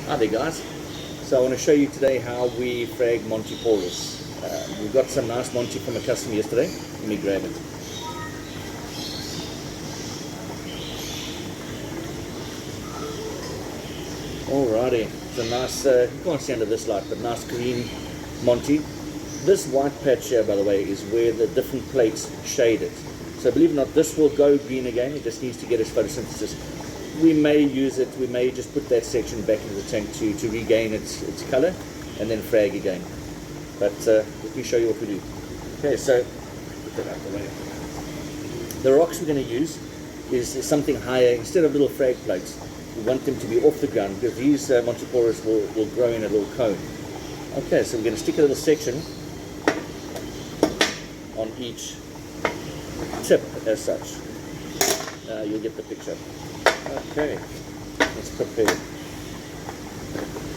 Hi there guys, so I want to show you today how we frag Monty Porous. We got some nice Monty from a customer yesterday. Let me grab it. Alrighty, it's a nice, you can't see under this light, but nice green Monty. This white patch here, by the way, is where the different plates shade it. So believe it or not, this will go green again. It just needs to get its photosynthesis. We may use it, we may just put that section back into the tank to regain its color and then frag again. But let me show you what we do. Okay, so put that out the way. The rocks we're going to use is something higher. Instead of little frag plates, we want them to be off the ground because these Monty Porous will grow in a little cone. Okay, so we're going to stick a little section on each tip as such. You'll get the picture. Okay, let's prepare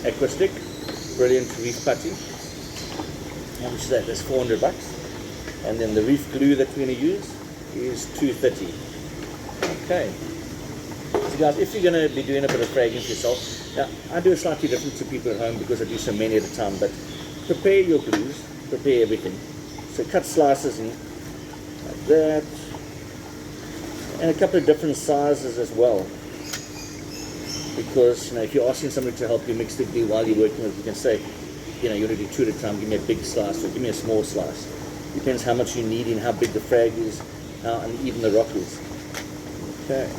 aqua stick, brilliant reef putty. How much is that? That's $400. And then the reef glue that we're going to use is $230. Okay. So guys, if you're going to be doing a bit of fragging yourself, now I do it slightly different to people at home because I do so many at a time, but prepare your glues, prepare everything. So cut slices in like that, and a couple of different sizes as well. Because if you're asking somebody to help you mix the glue while you're working with it, you can say, you want to do two at a time, give me a big slice or give me a small slice. Depends how much you need and how big the frag is, and even the rock is. Okay.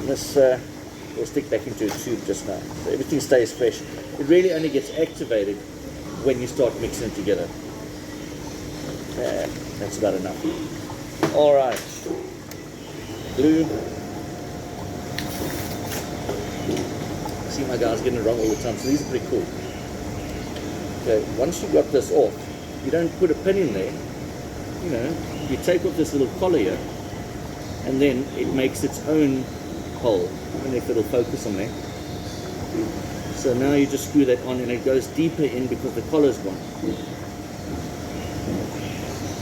This will stick back into a tube just now. So everything stays fresh. It really only gets activated when you start mixing it together. Okay, that's about enough. Alright. Glue. See my guys getting it wrong all the time, so these are pretty cool. Okay, once you've got this off, you don't put a pin in there, you take off this little collar here, and then it makes its own hole. I don't know if it'll focus on there. So now you just screw that on and it goes deeper in because the collar's gone.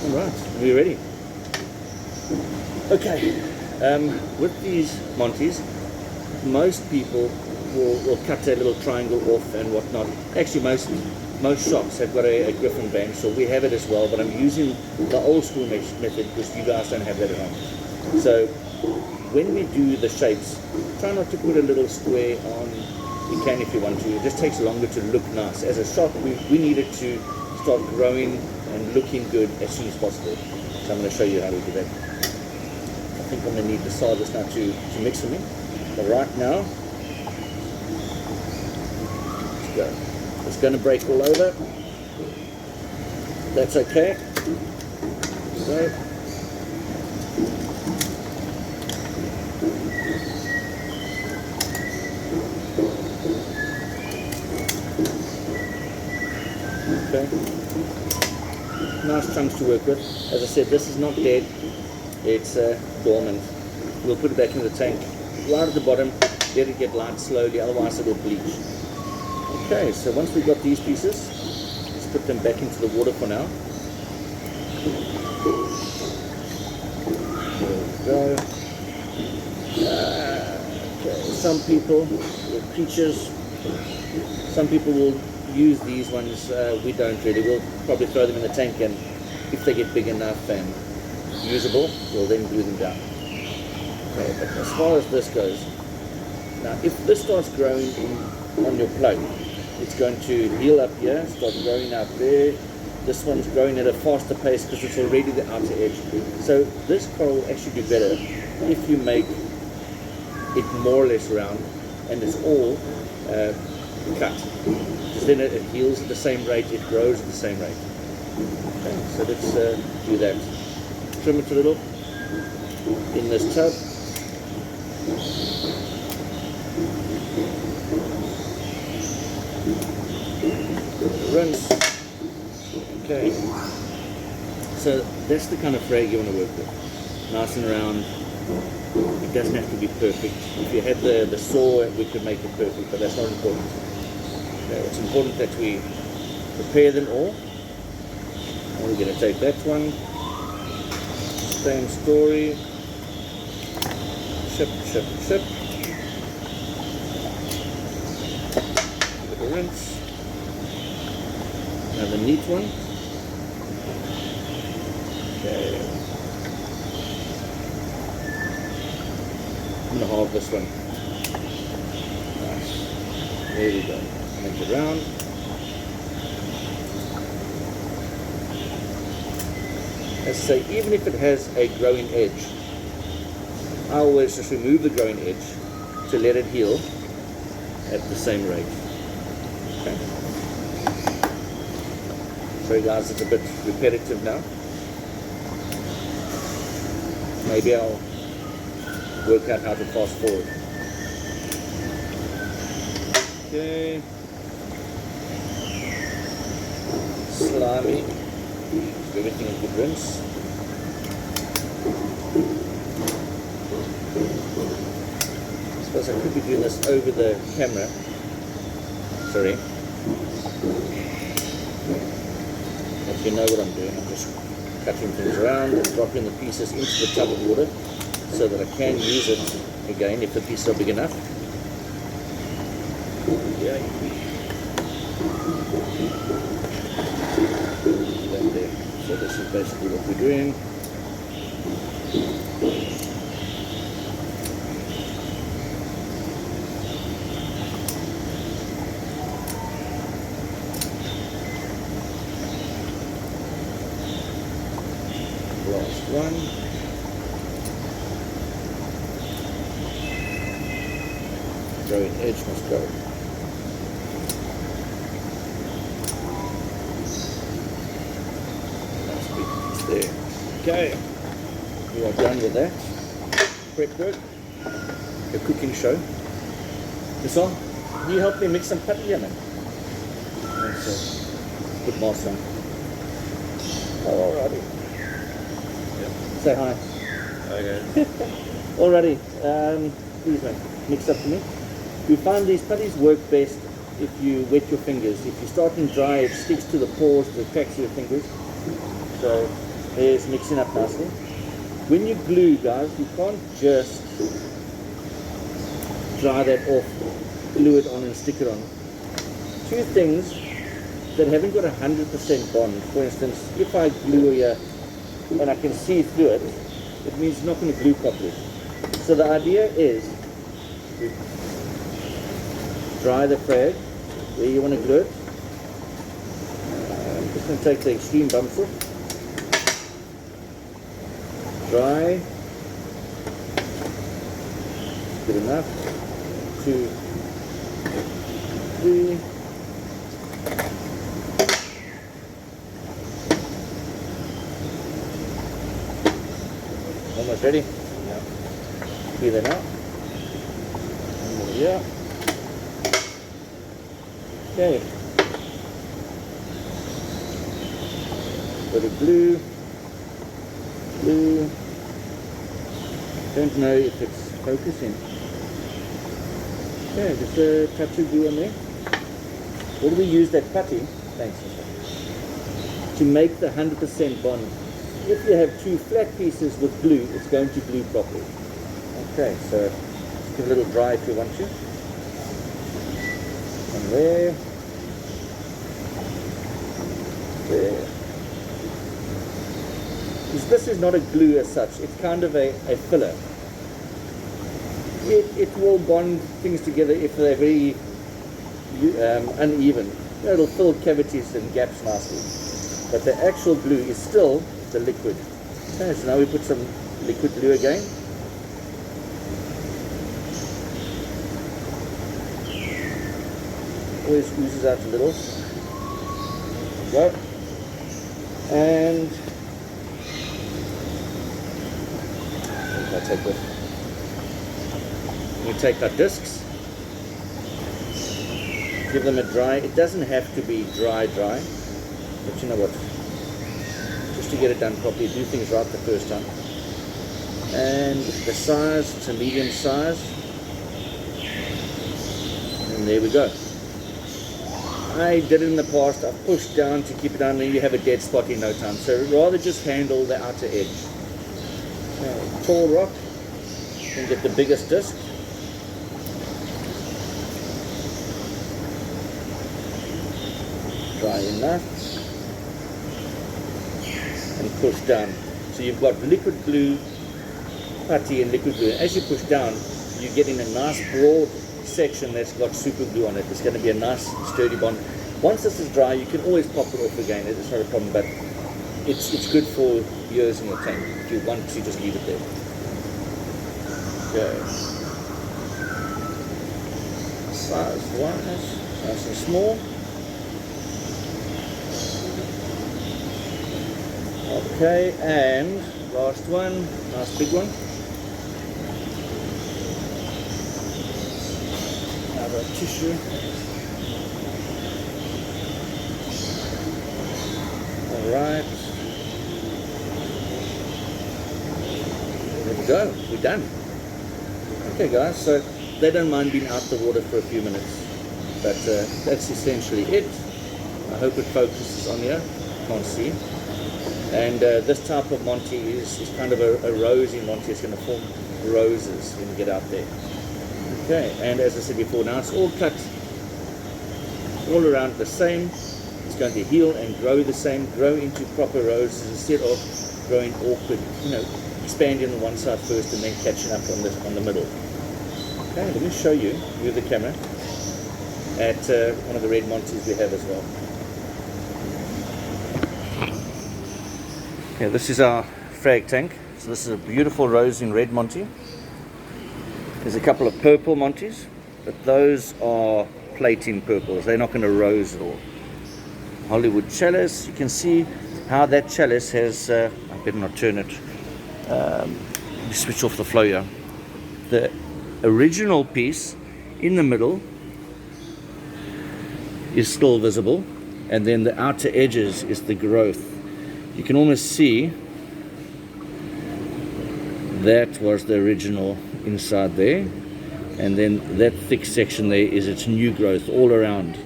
Alright, are we ready? Okay, with these Montys, most people will cut a little triangle off and whatnot. Actually, most shops have got a griffin band, so we have it as well, but I'm using the old school method because you guys don't have that at home. So when we do the shapes, try not to put a little square on. You can if you want to. It just takes longer to look nice. As a shop, we need it to start growing and looking good as soon as possible. So I'm going to show you how we do that. I think I'm going to need the sawdust now to mix for me. But right now, let's go. It's going to break all over. That's okay. So, okay. Nice chunks to work with. As I said, this is not dead. It's dormant. We'll put it back in the tank. Right at the bottom, let it get light slowly, otherwise it will bleach. Okay, so once we've got these pieces, let's put them back into the water for now. There we go. Okay, some people, with creatures, some people will use these ones. We don't really. We'll probably throw them in the tank, and if they get big enough and usable, we'll then glue them down. Okay, but as far as this goes, now if this starts growing on your plug, it's going to heal up here, start growing out there. This one's growing at a faster pace because it's already the outer edge. So this coral will actually do better if you make it more or less round and it's all cut. Because then it heals at the same rate, it grows at the same rate. Okay, so let's do that. Trim it a little in this tub. Rinse. Okay. So that's the kind of frag you want to work with. Nice and round. It doesn't have to be perfect. If you had the saw, we could make it perfect, but that's not important. Okay, it's important that we prepare them all. And we're going to take that one. Same story. Chip, chip, chip. rinse. Another neat one. Okay. I'm going to halve this one. Nice. There we go. Make it round. As I say, even if it has a growing edge, I always just remove the growing edge to let it heal at the same rate. Okay. Sorry guys, it's a bit repetitive now. Maybe I'll work out how to fast forward. Okay. Slimy. Everything in good rinse. I suppose I could be doing this over the camera. Sorry. If you know what I'm doing, I'm just cutting things around and dropping the pieces into the tub of water so that I can use it again if the pieces are big enough. Yeah. There. So this is basically what we're doing. Last one. Growing edge must go. There. Okay, we are done with that. Prep work. A cooking show. Nissan, can you help me mix some putty in it? Good master. Oh, alrighty. Yep. Say hi. Okay. Alrighty. Please mate, mix up for me. We find these putties work best if you wet your fingers. If you start them dry, it sticks to the pores, it attacks your fingers. So there's mixing up nicely. When you glue, guys, you can't just dry that off, glue it on and stick it on. Two things that haven't got 100% bond. For instance, if I glue here and I can see through it, it means it's not going to glue properly. So the idea is to dry the frag where you want to glue it. I'm just going to take the extreme bumps off. Dry. Good enough. 2, 3. Almost ready? Yeah. Clear that out. Yeah. Okay. Bit of glue. Glue. Don't know if it's focusing. Okay, just a touch of glue on there. What do we use that putty? Thanks. To make the 100% bond. If you have two flat pieces with glue, it's going to glue properly. Okay, so just give it a little dry if you want to. And there. There. This is not a glue as such, it's kind of a filler. It will bond things together if they're very uneven. It'll fill cavities and gaps nicely. But the actual glue is still the liquid. Okay, so now we put some liquid glue again. Always oozes out a little. There we go. And I'll take that. We take our discs, give them a dry. It doesn't have to be dry, but you know what? Just to get it done properly, do things right the first time. And the size, it's a medium size. And there we go. I did it in the past. I've pushed down to keep it down, and you have a dead spot in no time. So rather just handle the outer edge. Now, tall rock, you can get the biggest disc. dry enough, and push down. So you've got liquid glue, putty and liquid glue. As you push down, you're getting a nice broad section that's got super glue on it. It's going to be a nice sturdy bond. Once this is dry, you can always pop it off again. It's not a problem, but it's good for years in your tank. If you want to, just leave it there. Okay. Size wise, nice and small. Okay, and last one, nice big one. Another tissue. Alright. There we go, we're done. Okay guys, so they don't mind being out the water for a few minutes. But that's essentially it. I hope it focuses on here. Can't see. And this type of Monty is kind of a rosy Monty. It's going to form roses when you get out there. Okay, and as I said before, now it's all cut all around the same. It's going to heal and grow the same, grow into proper roses instead of growing awkward, expanding on one side first and then catching up on the middle. Okay, let me show you with the camera at one of the red Monties we have as well. Okay, this is our frag tank. So this is a beautiful rose in red Monty. There's a couple of purple Monties, but those are plating purples. They're not going to rose at all. Hollywood chalice. You can see how that chalice has. I better not turn it. Let me switch off the flow here. The original piece in the middle is still visible, and then the outer edges is the growth. You can almost see that was the original inside there, and then that thick section there is its new growth all around.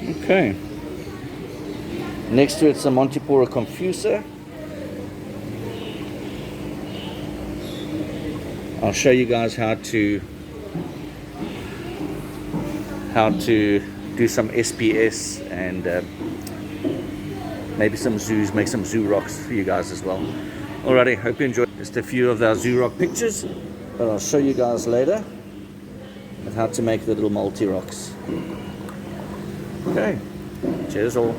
Okay, next to it's a Montipora confusa. I'll show you guys how to do some SPS and maybe some zoos, make some zoo rocks for you guys as well. Alrighty, hope you enjoyed just a few of our zoo rock pictures, but I'll show you guys later how to make the little multi rocks. Okay, cheers all.